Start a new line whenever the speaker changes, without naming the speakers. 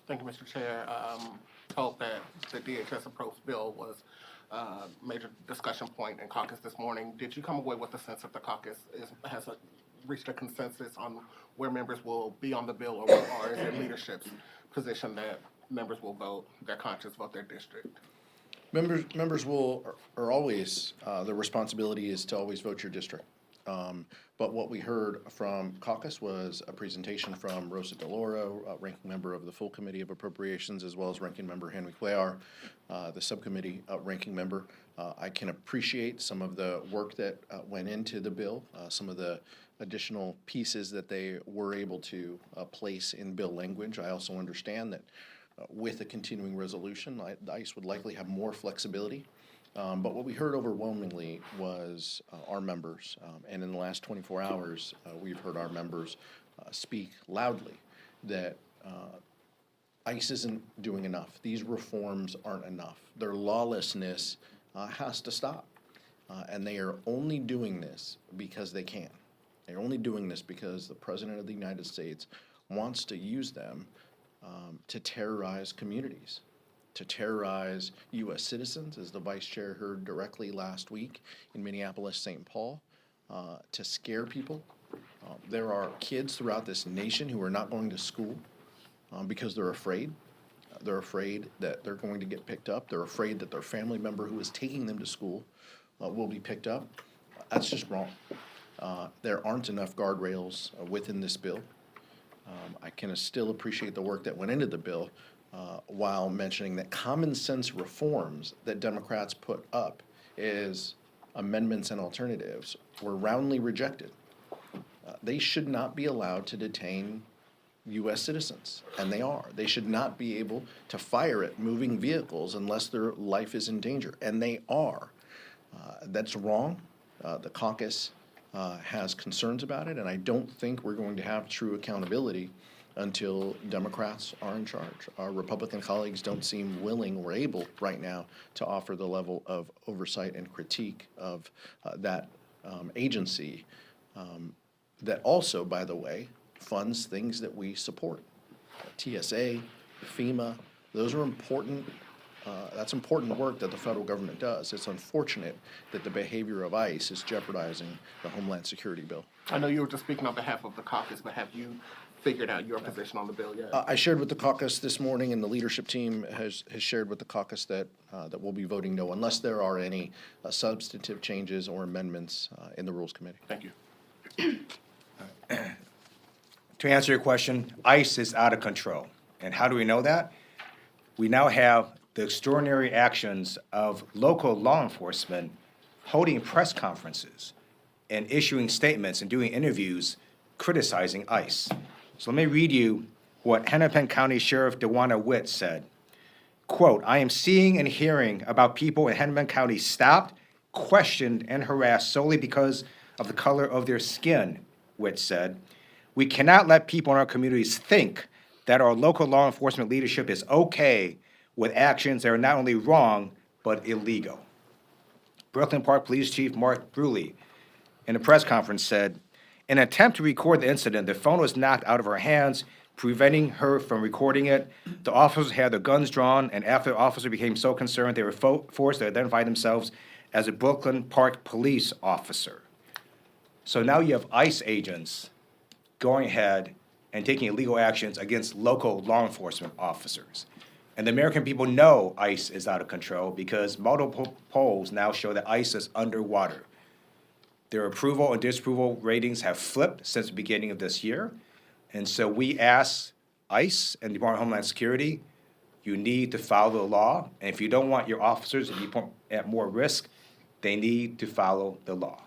Thank you, Mr. Chair. Told that the DHS approach bill was a major discussion point in caucus this morning. Did you come away with a sense that the caucus has reached a consensus on where members will be on the bill, or is it leadership's position that members will vote their conscience, vote their district?
Members are always, their responsibility is to always vote your district. But what we heard from caucus was a presentation from Rosa DeLauro, ranking member of the full committee of appropriations, as well as ranking member Henry Cuellar, the subcommittee ranking member. I can appreciate some of the work that went into the bill, some of the additional pieces that they were able to place in bill language. I also understand that with a continuing resolution, ICE would likely have more flexibility. But what we heard overwhelmingly was our members, and in the last 24 hours, we've heard our members speak loudly that ICE isn't doing enough. These reforms aren't enough. Their lawlessness has to stop, and they are only doing this because they can. They're only doing this because the President of the United States wants to use them to terrorize communities, to terrorize U.S. citizens, as the Vice Chair heard directly last week in Minneapolis, St. Paul, to scare people. There are kids throughout this nation who are not going to school because they're afraid. They're afraid that they're going to get picked up. They're afraid that their family member who is taking them to school will be picked up. That's just wrong. There aren't enough guardrails within this bill. I can still appreciate the work that went into the bill, while mentioning that common sense reforms that Democrats put up as amendments and alternatives were roundly rejected. They should not be allowed to detain U.S. citizens, and they are. They should not be able to fire at moving vehicles unless their life is in danger, and they are. That's wrong. The caucus has concerns about it, and I don't think we're going to have true accountability until Democrats are in charge. Our Republican colleagues don't seem willing or able right now to offer the level of oversight and critique of that agency that also, by the way, funds things that we support. TSA, FEMA, those are important. That's important work that the federal government does. It's unfortunate that the behavior of ICE is jeopardizing the Homeland Security bill.
I know you were just speaking on behalf of the caucus, but have you figured out your position on the bill yet?
I shared with the caucus this morning, and the leadership team has shared with the caucus that that we'll be voting no unless there are any substantive changes or amendments in the Rules Committee.
Thank you.
To answer your question, ICE is out of control. And how do we know that? We now have the extraordinary actions of local law enforcement holding press conferences and issuing statements and doing interviews criticizing ICE. So let me read you what Hennepin County Sheriff DeWanna Witt said. Quote, "I am seeing and hearing about people in Hennepin County stopped, questioned, and harassed solely because of the color of their skin," Witt said. "We cannot let people in our communities think that our local law enforcement leadership is okay with actions that are not only wrong, but illegal." Brooklyn Park Police Chief Mark Bruley, in a press conference, said, "In an attempt to record the incident, the phone was knocked out of her hands, preventing her from recording it. The officers had their guns drawn, and after the officer became so concerned, they were forced to identify themselves as a Brooklyn Park police officer." So now you have ICE agents going ahead and taking illegal actions against local law enforcement officers. And the American people know ICE is out of control because multiple polls now show that ICE is underwater. Their approval and disapproval ratings have flipped since the beginning of this year. And so we ask ICE and the Department of Homeland Security, you need to follow the law. And if you don't want your officers to be put at more risk, they need to follow the law.